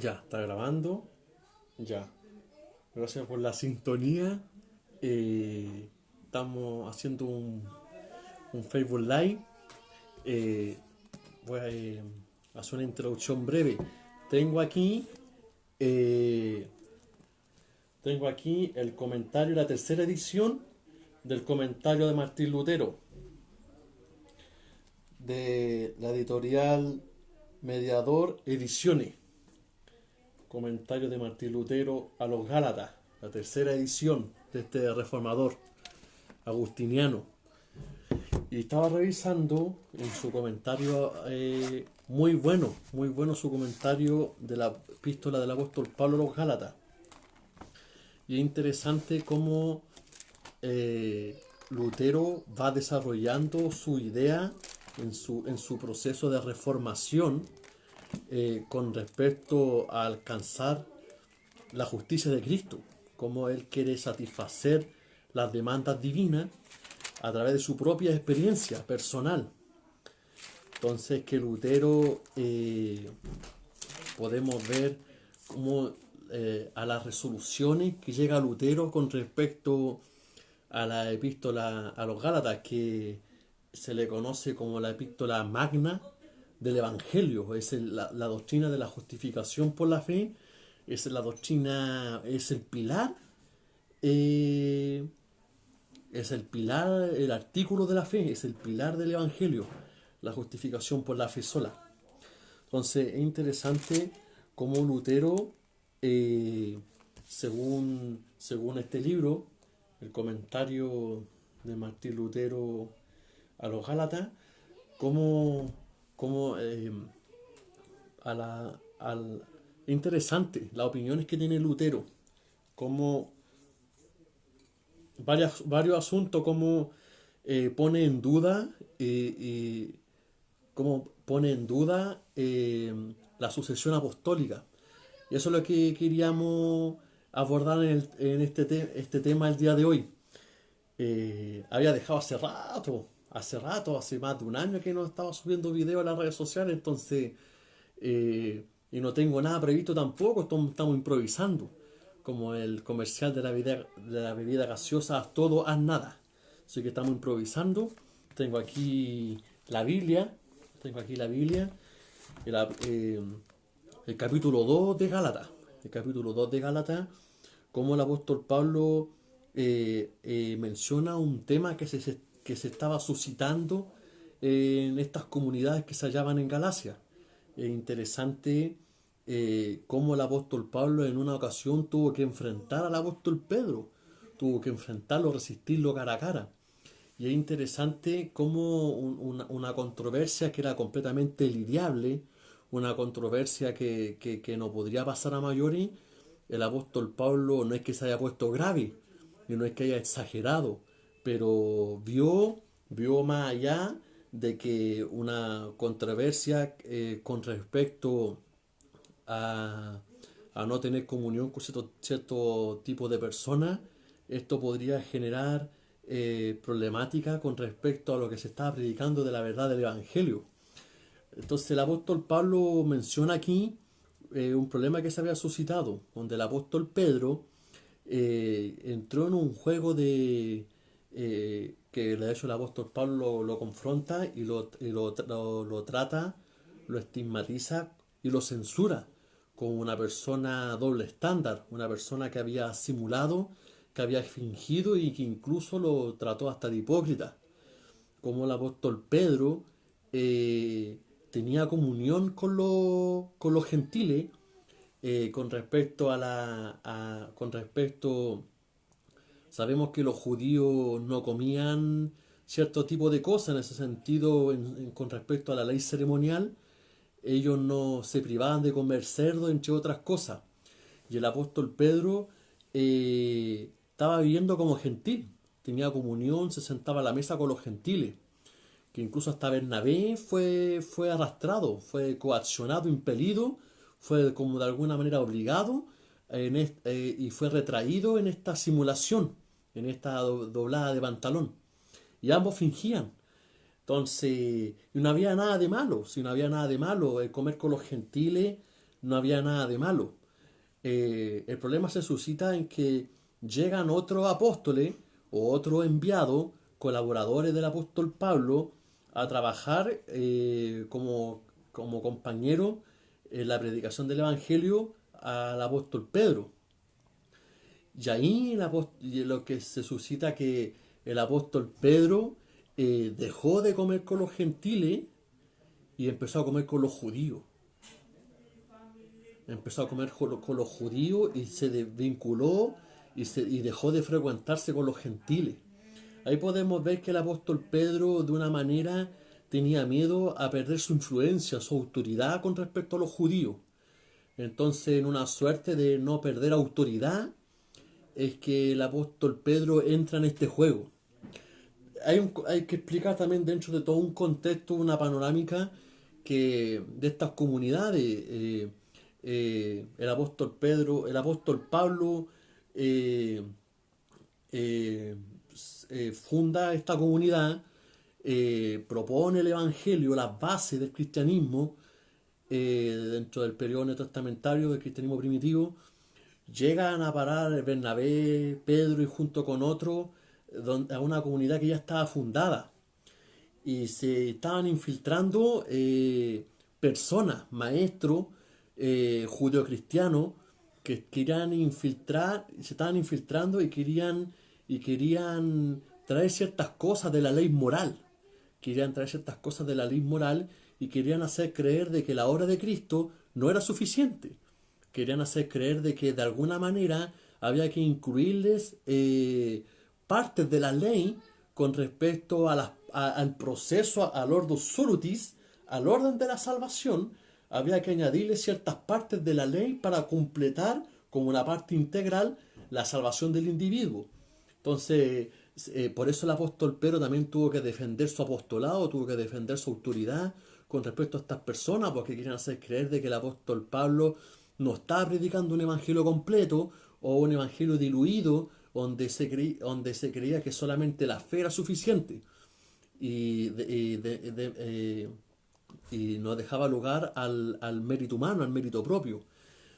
Ya, está grabando. Ya. Gracias por la sintonía. Estamos haciendo un Facebook Live. Eh, Voy a hacer una introducción breve. Tengo aquí, eh, tengo aquí el comentario, la tercera edición del comentario de Martín Lutero, de la editorial Mediador Ediciones. Comentario de Martín Lutero a los Gálatas, la tercera edición de este reformador agustiniano. Y estaba revisando en su comentario, muy bueno su comentario de la epístola del apóstol Pablo a los Gálatas. Y es interesante cómo Lutero va desarrollando su idea en su proceso de reformación con respecto a alcanzar la justicia de Cristo, cómo Él quiere satisfacer las demandas divinas a través de su propia experiencia personal. Entonces que Lutero podemos ver cómo a las resoluciones que llega Lutero con respecto a la epístola a los Gálatas, que se le conoce como la epístola magna del Evangelio, es la doctrina de la justificación por la fe, es la doctrina, eh, es el pilar, el artículo de la fe, es el pilar del Evangelio, la justificación por la fe sola. Entonces es interesante cómo Lutero, eh, según este libro, el comentario de Martín Lutero a los Gálatas, cómo, cómo a la, al, interesante las opiniones que tiene Lutero, cómo varios asuntos, como pone en duda, cómo pone en duda la sucesión apostólica. Y eso es lo que queríamos abordar en este tema el día de hoy. Había dejado hace más de un año que no estaba subiendo videos a las redes sociales, entonces, y no tengo nada previsto tampoco, estamos improvisando, como el comercial de la bebida gaseosa, todo haz nada. Así que estamos improvisando. Tengo aquí la Biblia, tengo aquí la Biblia, el, eh, el capítulo 2 de Gálatas, el capítulo 2 de Gálatas, como el apóstol Pablo menciona un tema que se estaba suscitando en estas comunidades que se hallaban en Galacia. Es interesante cómo el apóstol Pablo en una ocasión tuvo que enfrentar al apóstol Pedro, tuvo que enfrentarlo, resistirlo cara a cara. Y es interesante cómo una controversia que era completamente lidiable, una controversia que no podría pasar a mayores, el apóstol Pablo no es que se haya puesto grave, y no es que haya exagerado, pero vio más allá de que una controversia con respecto a, a no tener comunión con cierto tipo de personas, esto podría generar problemática con respecto a lo que se estaba predicando de la verdad del Evangelio. Entonces el apóstol Pablo menciona aquí un problema que se había suscitado, donde el apóstol Pedro entró en un juego que de hecho el apóstol Pablo lo confronta y lo trata, lo estigmatiza y lo censura como una persona doble estándar, una persona que había simulado, que había fingido y que incluso lo trató hasta de hipócrita. Como el apóstol Pedro tenía comunión con los gentiles con respecto con respecto, sabemos que los judíos no comían cierto tipo de cosas en ese sentido con respecto a la ley ceremonial, ellos no se privaban de comer cerdo, entre otras cosas. Y el apóstol Pedro estaba viviendo como gentil, tenía comunión, se sentaba a la mesa con los gentiles, que incluso hasta Bernabé fue arrastrado, fue coaccionado, impelido, fue como de alguna manera obligado y fue retraído en esta simulación, en esta doblada de pantalón. Y ambos fingían. Entonces, y no había nada de malo, si no había nada de malo, comer con los gentiles no había nada de malo. El problema se suscita en que llegan otros apóstoles o otros enviados, colaboradores del apóstol Pablo, a trabajar como compañeros en la predicación del Evangelio al apóstol Pedro. Y ahí lo que se suscita que el apóstol Pedro dejó de comer con los gentiles y empezó a comer con los judíos. Empezó a comer con los judíos y se desvinculó y dejó de frecuentarse con los gentiles. Ahí podemos ver que el apóstol Pedro de una manera tenía miedo a perder su influencia, su autoridad con respecto a los judíos. Entonces, en una suerte de no perder autoridad, es que el apóstol Pedro entra en este juego. Hay que explicar también dentro de todo un contexto, una panorámica que de estas comunidades, el apóstol Pedro, el apóstol Pablo eh, eh, funda esta comunidad, propone el Evangelio, las bases del cristianismo dentro del periodo neotestamentario del cristianismo primitivo. Llegan a parar Bernabé, Pedro y junto con otros a una comunidad que ya estaba fundada y se estaban infiltrando personas, maestros judeocristianos que querían infiltrar, se estaban infiltrando y querían traer ciertas cosas de la ley moral, querían traer ciertas cosas de la ley moral y querían hacer creer de que la obra de Cristo no era suficiente. Querían hacer creer de que de alguna manera había que incluirles partes de la ley con respecto al proceso, al ordo solutis, al orden de la salvación. Había que añadirle ciertas partes de la ley para completar como una parte integral la salvación del individuo. Entonces, por eso el apóstol Pedro también tuvo que defender su apostolado, tuvo que defender su autoridad con respecto a estas personas, porque quieren hacer creer de que el apóstol Pablo no estaba predicando un evangelio completo o un evangelio diluido donde se creía que solamente la fe era suficiente y, y no dejaba lugar al mérito humano, al mérito propio.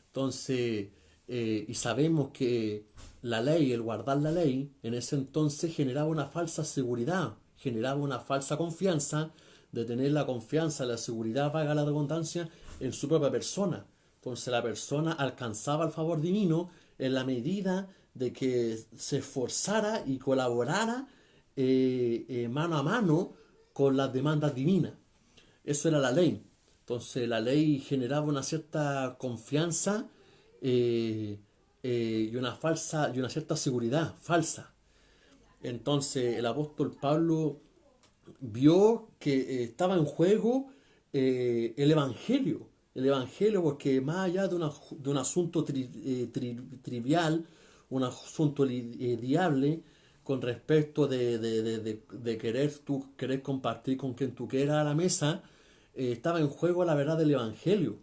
Entonces, y sabemos que la ley, el guardar la ley, en ese entonces generaba una falsa seguridad, generaba una falsa confianza, de tener la confianza, la seguridad, valga la redundancia, en su propia persona. Entonces la persona alcanzaba el favor divino en la medida de que se esforzara y colaborara mano a mano con las demandas divinas. Eso era la ley. Entonces la ley generaba una cierta confianza y una cierta seguridad falsa. Entonces el apóstol Pablo vio que estaba en juego el evangelio, porque más allá de un asunto trivial, un asunto lidiable, con respecto de querer compartir con quien tú quieras a la mesa, estaba en juego la verdad del evangelio.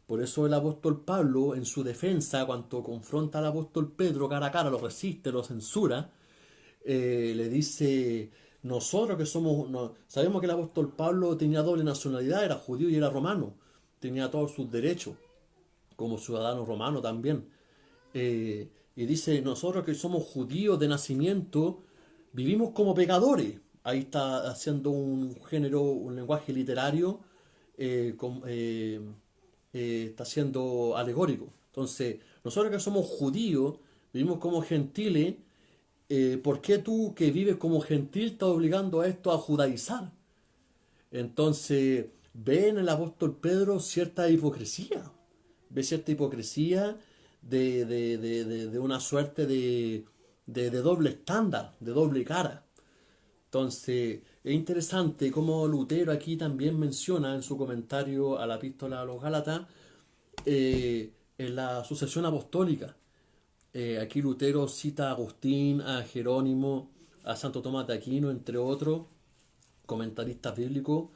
Por eso el apóstol Pablo, en su defensa, cuando confronta al apóstol Pedro cara a cara, lo resiste, lo censura, le dice, nosotros que somos, sabemos que el apóstol Pablo tenía doble nacionalidad, era judío y era romano, tenía todos sus derechos, como ciudadano romano también. Y dice, nosotros que somos judíos de nacimiento, vivimos como pecadores. Ahí está haciendo un lenguaje literario, eh, com- eh, está siendo alegórico. Entonces, nosotros que somos judíos, vivimos como gentiles. ¿Por qué tú que vives como gentil estás obligando a esto a judaizar? Entonces, ve en el apóstol Pedro cierta hipocresía, ve cierta hipocresía de una suerte de doble estándar, de doble cara. Entonces, es interesante cómo Lutero aquí también menciona en su comentario a la epístola a los Gálatas en la sucesión apostólica. Aquí Lutero cita a Agustín, a Jerónimo, a Santo Tomás de Aquino, entre otros comentaristas bíblicos,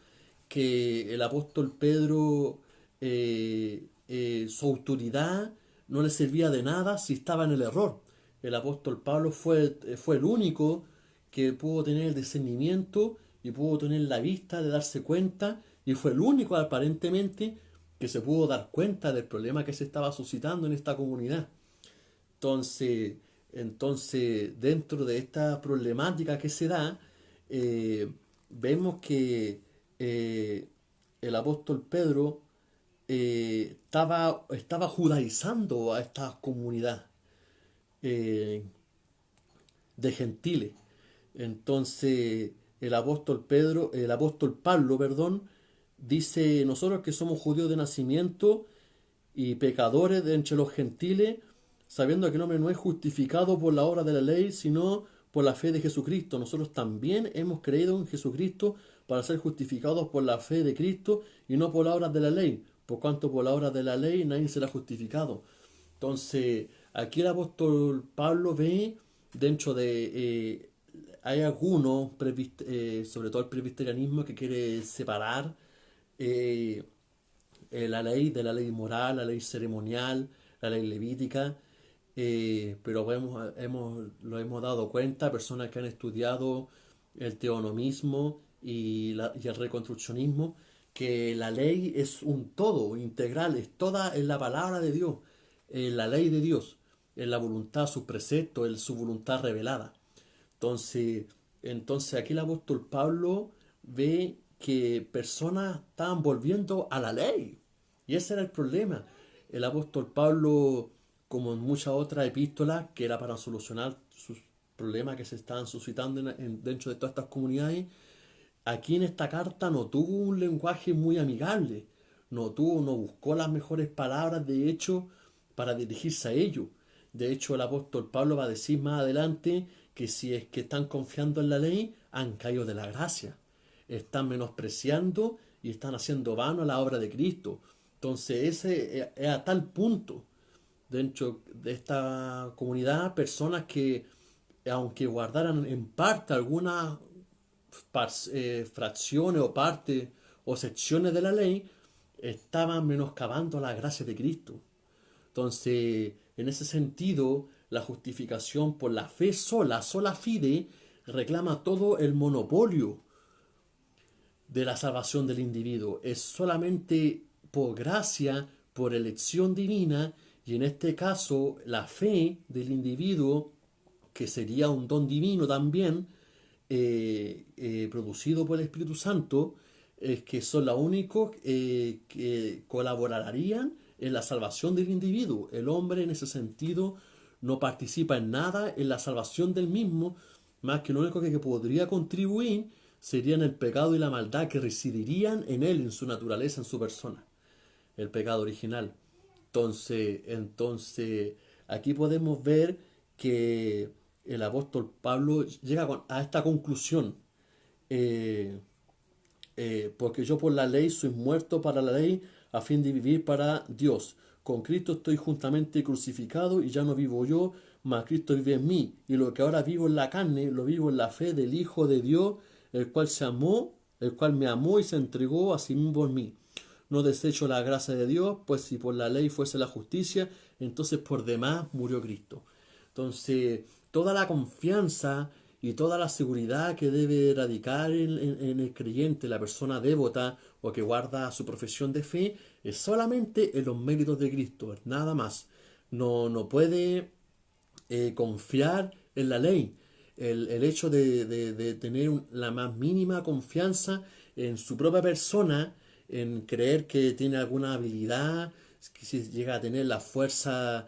que el apóstol Pedro, su autoridad no le servía de nada si estaba en el error. El apóstol Pablo fue el único que pudo tener el discernimiento y pudo tener la vista de darse cuenta, y fue el único aparentemente que se pudo dar cuenta del problema que se estaba suscitando en esta comunidad. Entonces, dentro de esta problemática que se da, eh, vemos que el apóstol Pedro estaba judaizando a esta comunidad eh, de gentiles. Entonces, el apóstol Pablo, perdón, dice, nosotros que somos judíos de nacimiento y pecadores de entre los gentiles, sabiendo que el hombre no es justificado por la obra de la ley, sino por la fe de Jesucristo. Nosotros también hemos creído en Jesucristo para ser justificados por la fe de Cristo y no por la obra de la ley, por cuanto por la obra de la ley nadie será justificado. Entonces, aquí el apóstol Pablo ve dentro de... hay algunos, sobre todo el presbiterianismo, que quiere separar eh, la ley de la ley moral, la ley ceremonial, la ley levítica, pero lo hemos dado cuenta, personas que han estudiado el teonomismo y el reconstruccionismo, que la ley es un todo integral, es la palabra de Dios, la ley de Dios, es la voluntad, sus preceptos, su voluntad revelada. Entonces, aquí el apóstol Pablo ve que personas estaban volviendo a la ley. Y ese era el problema. El apóstol Pablo, como en muchas otras epístolas, que era para solucionar sus problemas que se estaban suscitando dentro de todas estas comunidades, aquí en esta carta no tuvo un lenguaje muy amigable. No buscó las mejores palabras, de hecho, para dirigirse a ellos. De hecho, el apóstol Pablo va a decir más adelante que si es que están confiando en la ley, han caído de la gracia. Están menospreciando y están haciendo vano la obra de Cristo. Entonces, ese es a tal punto dentro de esta comunidad, personas que, aunque guardaran en parte algunas fracciones o partes o secciones de la ley, estaban menoscabando la gracia de Cristo. Entonces, en ese sentido, la justificación por la fe sola fide, reclama todo el monopolio de la salvación del individuo. Es solamente por gracia, por elección divina, y en este caso la fe del individuo, que sería un don divino también, producido por el Espíritu Santo, es que son los únicos que colaborarían en la salvación del individuo. El hombre en ese sentido no participa en nada en la salvación del mismo, más que lo único que podría contribuir serían el pecado y la maldad que residirían en él, en su naturaleza, en su persona, el pecado original. Aquí podemos ver que el apóstol Pablo llega a esta conclusión. eh, Porque yo por la ley soy muerto para la ley a fin de vivir para Dios. Con Cristo estoy juntamente crucificado y ya no vivo yo, mas Cristo vive en mí. Y lo que ahora vivo en la carne, lo vivo en la fe del Hijo de Dios, el cual me amó y se entregó a sí mismo por mí. No desecho la gracia de Dios, pues si por la ley fuese la justicia, entonces por demás murió Cristo. Entonces, toda la confianza y toda la seguridad que debe radicar en el creyente, la persona devota o que guarda su profesión de fe, es solamente en los méritos de Cristo, nada más. No puede confiar en la ley. El hecho de tener la más mínima confianza en su propia persona, en creer que tiene alguna habilidad, que si llega a tener la fuerza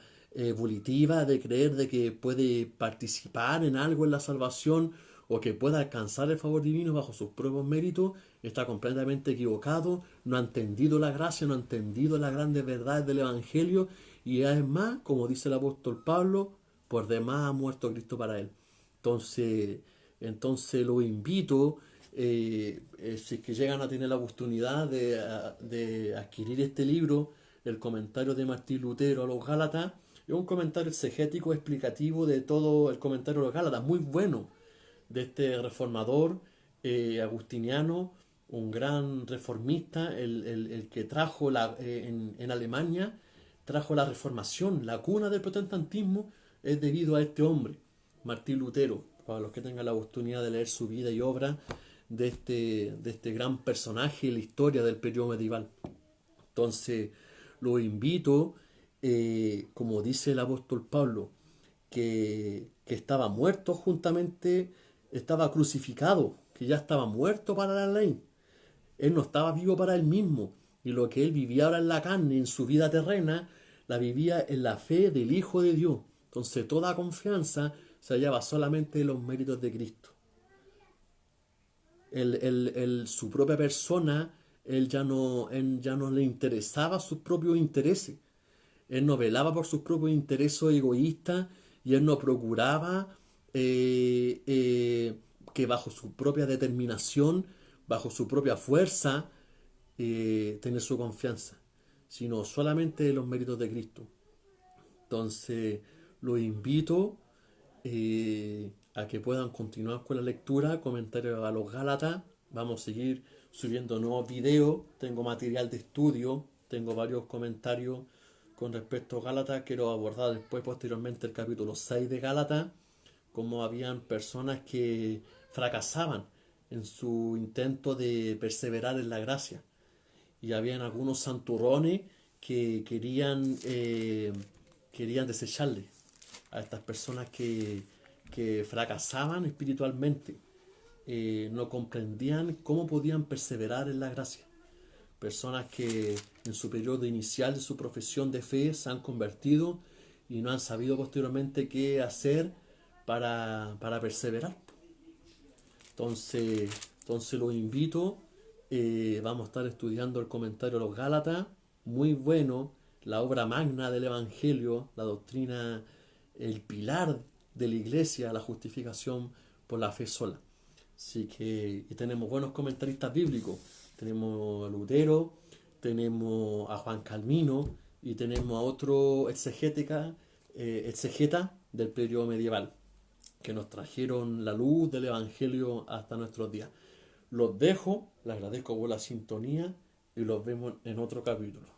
volitiva de creer de que puede participar en algo en la salvación o que pueda alcanzar el favor divino bajo sus propios méritos, está completamente equivocado, no ha entendido la gracia, no ha entendido las grandes verdades del Evangelio y además, como dice el apóstol Pablo, por demás ha muerto Cristo para él. Entonces, lo invito, si es que llegan a tener la oportunidad de adquirir este libro, el comentario de Martín Lutero a los Gálatas, es un comentario exegético explicativo de todo el comentario de los Gálatas, muy bueno, de este reformador agustiniano, un gran reformista, el que trajo en Alemania, trajo la reformación, la cuna del protestantismo, es debido a este hombre, Martín Lutero, para los que tengan la oportunidad de leer su vida y obra de este gran personaje en la historia del periodo medieval. Entonces, lo invito, como dice el apóstol Pablo, que estaba muerto juntamente, estaba crucificado, que ya estaba muerto para la ley. Él no estaba vivo para él mismo. Y lo que él vivía ahora en la carne, en su vida terrena, la vivía en la fe del Hijo de Dios. Entonces toda confianza se hallaba solamente en los méritos de Cristo. Su propia persona, él ya no le interesaba sus propios intereses. Él no velaba por sus propios intereses egoístas y él no procuraba que bajo su propia determinación, bajo su propia fuerza, tener su confianza, sino solamente los méritos de Cristo. Entonces, los invito a que puedan continuar con la lectura, comentarios a los Gálatas. Vamos a seguir subiendo nuevos videos. Tengo material de estudio, tengo varios comentarios con respecto a Gálatas. Quiero abordar después, posteriormente, el capítulo 6 de Gálatas, cómo habían personas que fracasaban en su intento de perseverar en la gracia. Y habían algunos santurrones que querían desecharle a estas personas que fracasaban espiritualmente, no comprendían cómo podían perseverar en la gracia. Personas que en su periodo inicial de su profesión de fe se han convertido y no han sabido posteriormente qué hacer para perseverar. Entonces los invito, vamos a estar estudiando el comentario de los Gálatas, muy bueno, la obra magna del Evangelio, la doctrina, el pilar de la iglesia, la justificación por la fe sola. Así que y tenemos buenos comentaristas bíblicos, tenemos a Lutero, tenemos a Juan Calvino y tenemos a otro exegeta del periodo medieval que nos trajeron la luz del Evangelio hasta nuestros días. Los dejo, les agradezco por la sintonía y los vemos en otro capítulo.